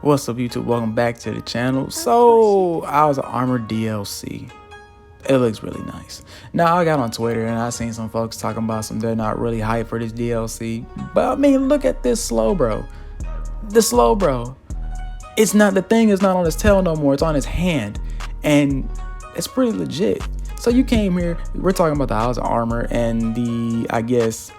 What's up, YouTube? Welcome back to the channel. So, I was an Armored DLC. It looks really nice. Now, I got on Twitter and I seen some folks talking about they're not really hyped for this DLC. But I mean, look at this slow bro. The slow bro. It's not, the thing is not on his tail no more. It's on his hand. And it's pretty legit. So you came here, we're talking about the House of Armor and the, I guess,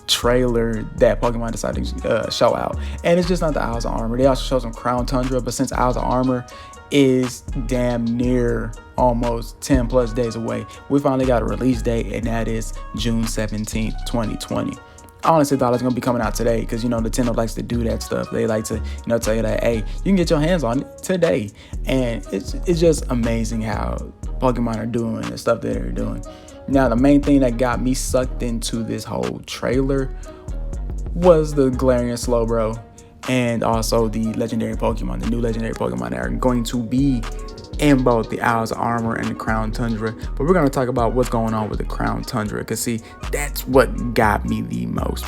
trailer that Pokemon decided to show out. And it's just not the House of Armor. They also show some Crown Tundra, but since House of Armor is damn near almost 10 plus days away, we finally got a release date, and that is June 17th, 2020. I honestly thought it was gonna be coming out today because, you know, Nintendo likes to do that stuff. They like to, you know, tell you that, hey, you can get your hands on it today. And it's just amazing how Pokemon are doing the stuff that they're doing. Now, the main thing that got me sucked into this whole trailer was the Galarian Slowbro and also the legendary Pokemon, the new legendary Pokemon that are going to be in both the House of Armor and the Crown Tundra. But we're going to talk about what's going on with the Crown Tundra, because see, that's what got me the most.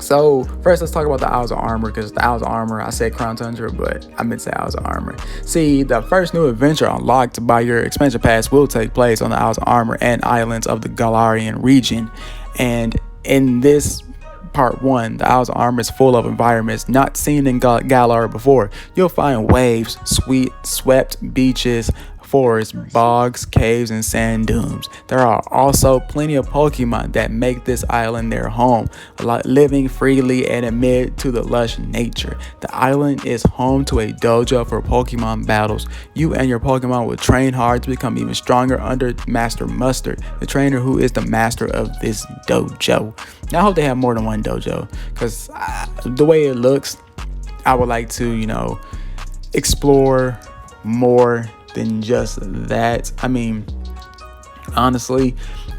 So first, let's talk about the House of Armor, because the House of Armor, I said Crown Tundra, but I meant to say House of Armor. See, the first new adventure unlocked by your expansion pass will take place on the House of Armor and islands of the Galarian region. And in this Part 1, the House of Armor is full of environments not seen in Galar before. You'll find waves, swept beaches, forests, bogs, caves, and sand dunes. There are also plenty of Pokemon that make this island their home, living freely and amid to the lush nature. The island is home to a dojo for Pokemon battles. You and your Pokemon will train hard to become even stronger under Master Mustard, the trainer who is the master of this dojo. Now, I hope they have more than one dojo, because the way it looks, I would like to, you know, explore more than just that. I mean, honestly,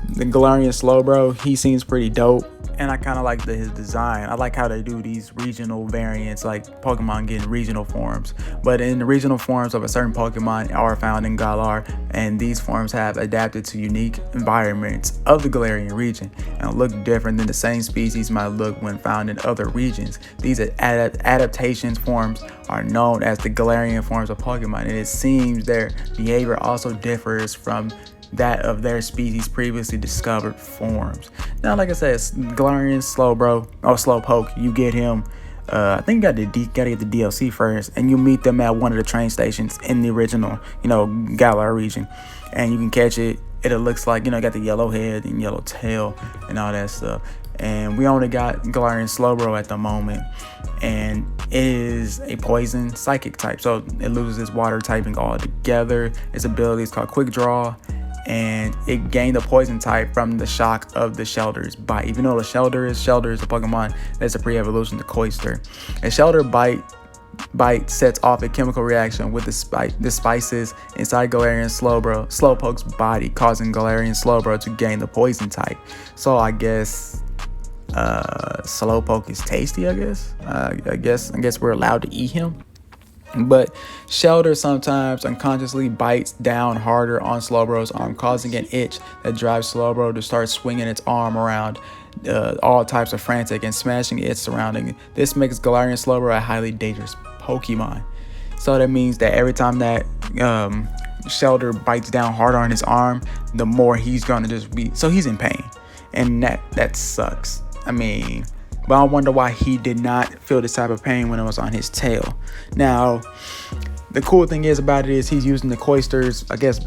the Galarian Slowbro, he seems pretty dope, and I kind of like his design. I like how they do these regional variants, like Pokemon getting regional forms. But in the regional forms of a certain Pokemon are found in Galar, and these forms have adapted to unique environments of the Galarian region and look different than the same species might look when found in other regions. These adaptations forms are known as the Galarian forms of Pokemon, and it seems their behavior also differs from that of their species' previously discovered forms. Now, like I said, Galarian Slowbro or Slowpoke, you get him. I think you gotta get the DLC first, and you meet them at one of the train stations in the original, you know, Galar region, and you can catch it. It looks like, you know, got the yellow head and yellow tail and all that stuff. And we only got Galarian Slowbro at the moment, and it is a poison psychic type, so it loses its water typing altogether. Its ability is called Quick Draw, and it gained a poison type from the shock of the Shelter's bite. Even though the Shelter is a Pokemon that's a pre-evolution to Cloyster. A Shelter bite sets off a chemical reaction with the spices inside Galarian Slowpoke's body, causing Galarian Slowbro to gain the poison type. So I guess Slowpoke is tasty. I guess we're allowed to eat him. But Shelter sometimes unconsciously bites down harder on Slowbro's arm, causing an itch that drives Slowbro to start swinging its arm around all types of frantic and smashing its surrounding. This makes Galarian Slowbro a highly dangerous Pokemon. So that means that every time that Shelter bites down harder on his arm, the more he's gonna just be, so he's in pain, and that sucks. I mean, but I wonder why he did not feel this type of pain when it was on his tail. Now, the cool thing about it is he's using the Cloyster's, I guess,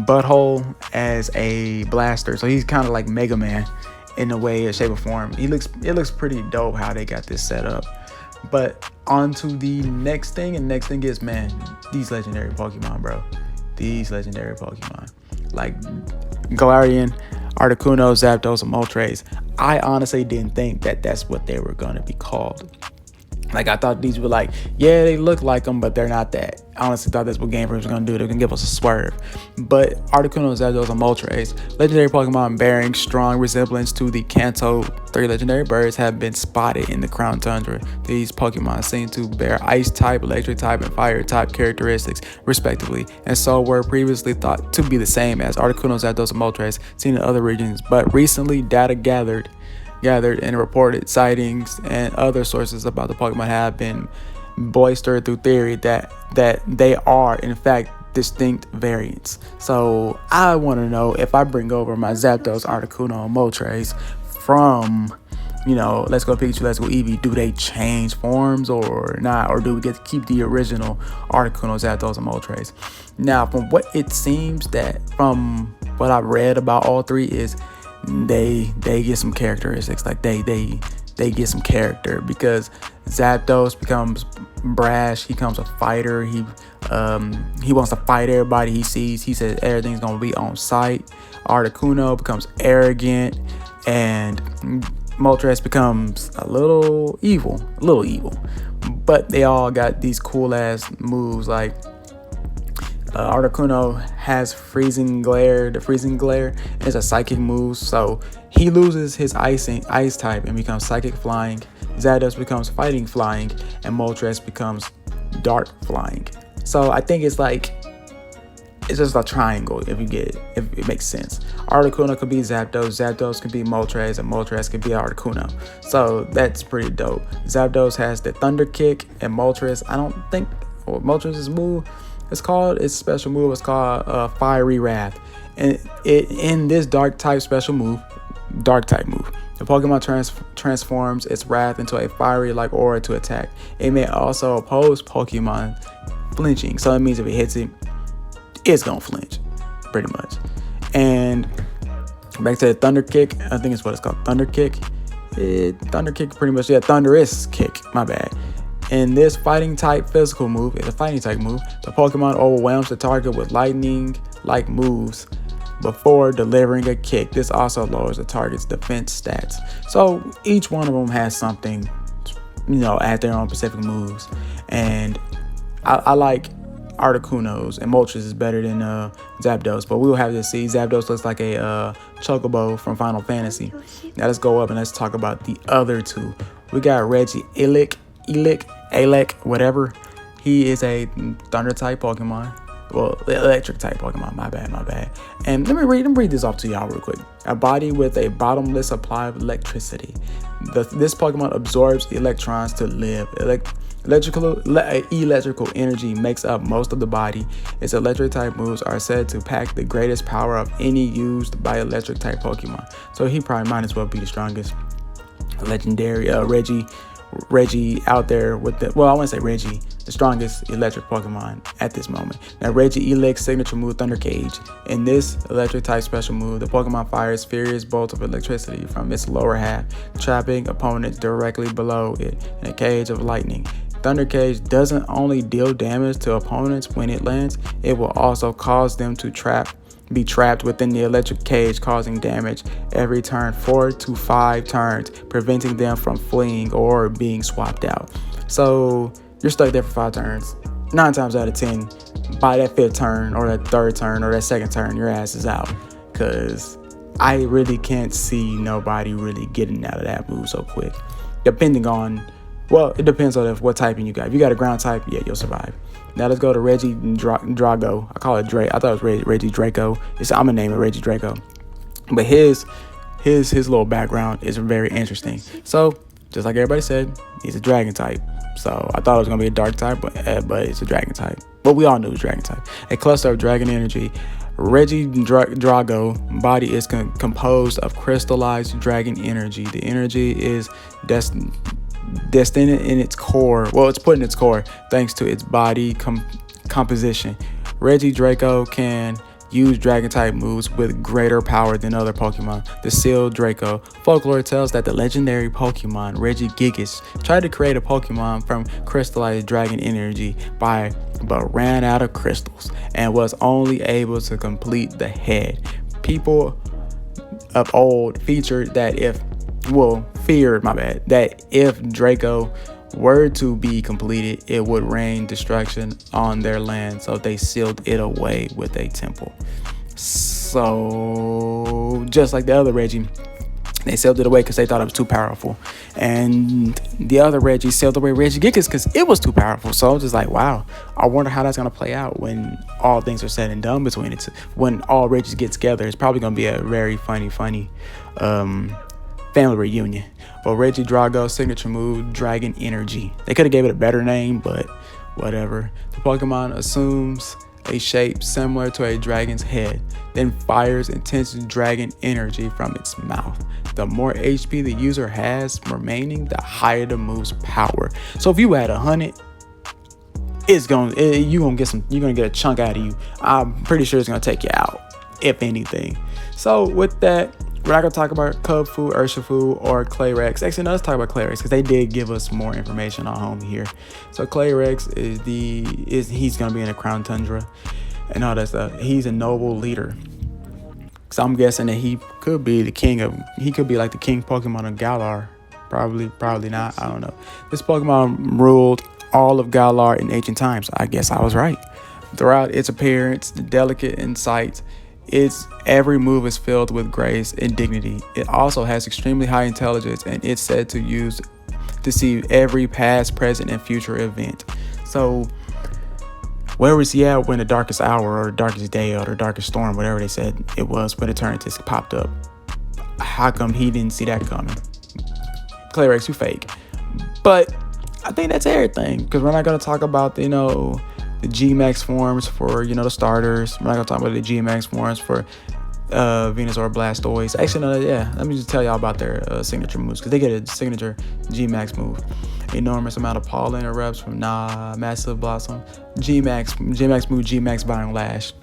butthole as a blaster. So he's kind of like Mega Man in a way, a shape or form. It looks pretty dope how they got this set up. But on to the next thing, and next thing is, man, these legendary Pokemon, bro. These legendary Pokemon. Like Galarian, Articuno, Zapdos, and Moltres. I honestly didn't think that that's what they were going to be called. Like, I thought these were like, yeah, they look like them, but they're not that. I honestly thought that's what Game Freak was going to do. They're going to give us a swerve. But Articuno, Zapdos, and Moltres, legendary Pokemon bearing strong resemblance to the Kanto 3 legendary birds, have been spotted in the Crown Tundra. These Pokemon seem to bear Ice type, Electric type, and Fire type characteristics, respectively, and so were previously thought to be the same as Articuno, Zapdos, and Moltres seen in other regions. But recently, data gathered and reported sightings and other sources about the Pokemon have been bolster through theory that they are in fact distinct variants. So I want to know, if I bring over my Zapdos, Articuno, and Moltres from, Let's Go Pikachu, Let's Go Eevee, do they change forms or not? Or do we get to keep the original Articuno, Zapdos, and Moltres? Now, from what it seems, that from what I've read about all three, is they get some characteristics. Like they get some character, because Zapdos becomes brash. He becomes a fighter. He wants to fight everybody he sees. He says everything's gonna be on sight. Articuno becomes arrogant, and Moltres becomes a little evil. But they all got these cool ass moves. Like Articuno has freezing glare. The freezing glare is a psychic move, so he loses his ice type and becomes psychic flying. Zapdos becomes fighting flying, and Moltres becomes dark flying. So I think it's just a triangle, if you get it, if it makes sense. Articuno could be Zapdos, Zapdos could be Moltres, and Moltres could be Articuno. So that's pretty dope. Zapdos has the Thunder Kick, and Moltres, I don't think what Moltres' move is called. Its special move is called Fiery Wrath. And in this dark type move, the Pokemon transforms its wrath into a fiery-like aura to attack. It may also oppose Pokemon flinching. So that means if it hits it, it's gonna flinch, pretty much. And back to the Thunder Kick, I think it's what it's called, Thunder Kick. Thunder Kick, pretty much, Thunderous Kick, my bad. And this fighting type physical move is a fighting type move. The Pokemon overwhelms the target with lightning-like moves before delivering a kick. This also lowers the target's defense stats. So each one of them has something, at their own specific moves. And I like Articuno's, and Moltres is better than Zapdos, but we'll have to see. Zapdos looks like a Chocobo from Final Fantasy. Now let's go up and let's talk about the other two. We got Regieleki, whatever. He is a Thunder type Pokemon. Well, electric type Pokemon. My bad. And let me read this off to y'all real quick. A body with a bottomless supply of electricity. This Pokemon absorbs electrons to live. Electrical energy makes up most of the body. Its electric type moves are said to pack the greatest power of any used by electric type Pokemon. So he probably might as well be the strongest legendary Reggie out there with I want to say Reggie, the strongest electric Pokemon at this moment. Now, Regieleki's signature move, Thunder Cage. In this electric type special move, the Pokemon fires furious bolts of electricity from its lower half, trapping opponents directly below it in a cage of lightning. Thunder Cage doesn't only deal damage to opponents when it lands, it will also cause them to be trapped within the electric cage, causing damage every turn 4 to 5 turns, preventing them from fleeing or being swapped out. So you're stuck there for 5 turns. 9 times out of 10, by that 5th turn or that 3rd turn or that 2nd turn, your ass is out. Because I really can't see nobody really getting out of that move so quick. Depending on, it depends on what typing you got. If you got a ground type, yeah, you'll survive. Now let's go to Drago. I call it Drake. I thought it was Reggie Draco. I'm gonna name it Reggie Draco. But his little background is very interesting. So just like everybody said, he's a dragon type. So I thought it was gonna be a dark type, but it's a dragon type. But we all knew it was dragon type. A cluster of dragon energy. Drago body is composed of crystallized dragon energy. The energy is destined in its core. It's put in its core thanks to its body composition. Regidrago can use dragon type moves with greater power than other Pokemon. The Sealed Draco. Folklore tells that the legendary Pokemon Regigigas tried to create a Pokemon from crystallized dragon energy but ran out of crystals and was only able to complete the head. People of old feared that if Draco were to be completed, it would rain destruction on their land, so they sealed it away with a temple. So just like the other Reggie, they sealed it away because they thought it was too powerful, and the other Reggie sealed away Regigigas because it was too powerful. So I'm just like, wow, I wonder how that's gonna play out when all things are said and done between it. When all Reggies get together, it's probably gonna be a very funny family reunion. But Regidrago's signature move, Dragon Energy. They could have gave it a better name, but whatever. The Pokemon assumes a shape similar to a dragon's head, then fires intense dragon energy from its mouth. The more HP the user has remaining, the higher the move's power. So if you had 100, you're gonna get a chunk out of you. I'm pretty sure it's gonna take you out, if anything. So with that, we're not gonna talk about Cubfu, Urshifu, or Clayrex. Actually, no, let's talk about Clayrex because they did give us more information on home here. So Clayrex he's gonna be in a Crown Tundra and all that stuff. He's a noble leader. So I'm guessing that he could be like the king Pokemon of Galar. Probably not. I don't know. This Pokemon ruled all of Galar in ancient times. I guess I was right. Throughout its appearance, delicate in sight, its every move is filled with grace and dignity. It also has extremely high intelligence, and it's said to see every past, present, and future event. So where was he at when the darkest hour or the darkest day or the darkest storm, whatever they said it was, when Eternatus popped up? How come he didn't see that coming? Clayrex, you fake. But I think that's everything, because we're not going to talk about the G-Max forms for the starters. We're not going to talk about the G-Max forms for Venusaur, Blastoise. Actually, no, yeah. Let me just tell y'all about their signature moves, because they get a signature G-Max move. Enormous amount of pollen erupts from Massive Blossom. G-Max move, G-Max Vine Lash.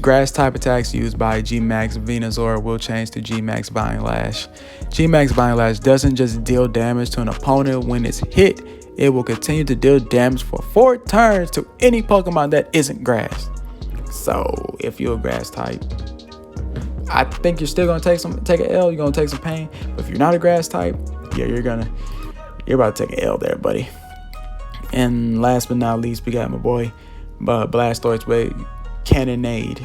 Grass type attacks used by G-Max Venusaur will change to G-Max Vine Lash. G-Max Vine Lash doesn't just deal damage to an opponent when it's hit. It will continue to deal damage for 4 turns to any Pokemon that isn't grass. So if you're a grass type, I think you're still gonna take an L. You're gonna take some pain. But if you're not a grass type, yeah, you're about to take an L there, buddy. And last but not least, we got my boy Blastoise with Cannonade.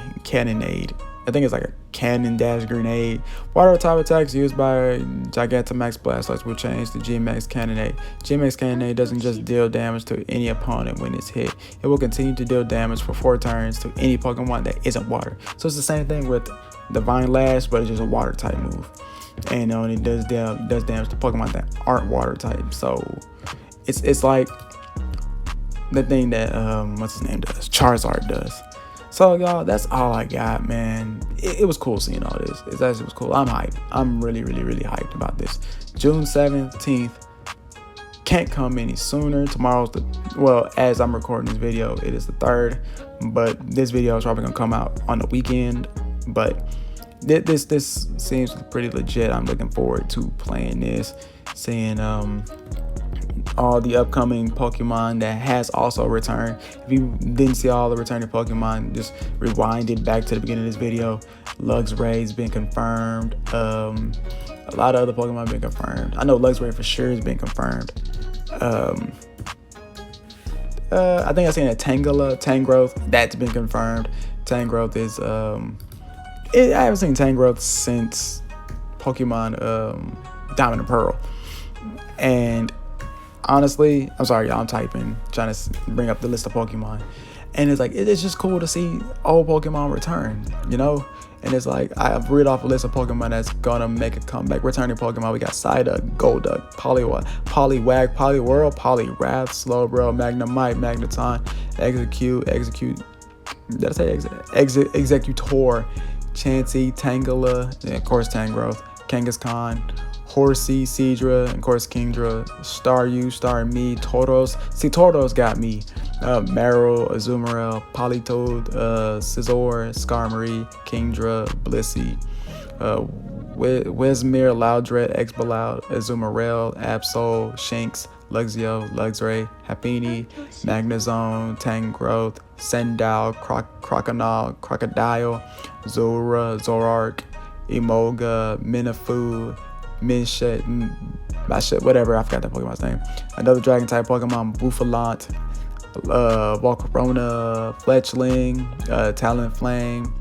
I think it's like a cannon dash grenade. Water type attacks used by Gigantamax Blastoise will change to G-Max Cannonade. G-Max Cannonade doesn't just deal damage to any opponent when it's hit. It will continue to deal damage for 4 turns to any Pokemon that isn't water. So it's the same thing with the Vine Lash, but it's just a water type move. And it only does damage to Pokemon that aren't water type. So it's like the thing that what's his name does, Charizard does. So y'all, that's all I got, man. It was cool seeing all this. It actually was cool. I'm hyped. I'm really hyped about this. June 17th can't come any sooner. Tomorrow's as I'm recording this video, it is the 3rd, but this video is probably gonna come out on the weekend. But this seems pretty legit. I'm looking forward to playing this, seeing all the upcoming Pokemon that has also returned. If you didn't see all the returning Pokemon, just rewind it back to the beginning of this video. Luxray's been confirmed. A lot of other Pokemon have been confirmed. I know Luxray for sure has been confirmed. I think I've seen a Tangrowth, that's been confirmed. Tangrowth is I haven't seen Tangrowth since Pokemon Diamond and Pearl. And honestly, I'm sorry, y'all, I'm typing, trying to bring up the list of Pokemon. And it's like, it's just cool to see old Pokemon return, And it's like, I've read off a list of Pokemon that's gonna make a comeback. Returning Pokemon, we got Psyduck, Golduck, Poliwag, Poliwhirl, Poliwrath, Slowbro, Magnemite, Magneton, Execute, did I say Executor, Chansey, Tangela, and of course Tangrowth, Kangaskhan, Horsey, Seadra, and of course Kingdra, Staryu, Starmie, Tauros. See, Tauros got me. Marill, Azumarill, Politoed, Scizor, Skarmory, Kingdra, Blissey, Wesmere, Loudred, Expaloud, Azumarill, Absol, Shinx, Luxio, Luxray, Happiny, Magnezone, Tangrowth, Sandile, Crocodile, Zora, Zorark, Emolga, Minifu, whatever, I forgot that Pokemon's name. Another Dragon type Pokemon, Bouffalant, Volcarona, Fletchling, Talonflame,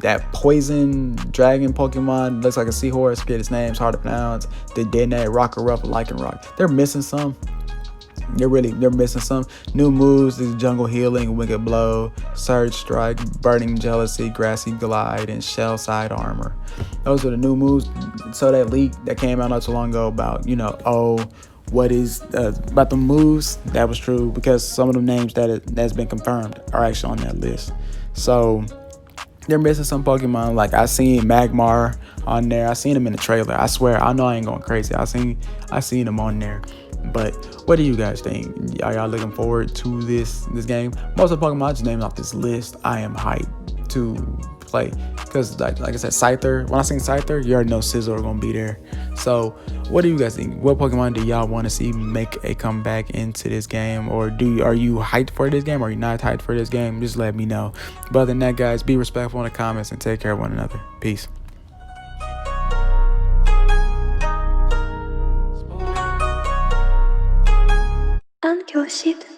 that poison dragon Pokemon looks like a seahorse. Forget its name, it's hard to pronounce. The Dedenne, Rockruff, Lycanroc. They're missing some. they're missing some new moves. The jungle healing, wicked blow, surge strike, burning jealousy, grassy glide, and shell side armor. Those are the new moves. So that leak that came out not too long ago about what is about the moves, that was true, because some of the names that's been confirmed are actually on that list. So they're missing some Pokemon. Like I seen Magmar on there. I seen him in the trailer. I swear, I know I ain't going crazy. I seen him on there. But what do you guys think? Are y'all looking forward to this game? Most of the Pokemon I just named off this list, I am hyped to play. Because like I said, Scyther, when I seen Scyther, you already know Sizzle gonna be there. So what do you guys think? What Pokemon do y'all want to see make a comeback into this game? Or are you hyped for this game? Or are you not hyped for this game? Just let me know. But other than that, guys, be respectful in the comments and take care of one another. Peace. 안 교실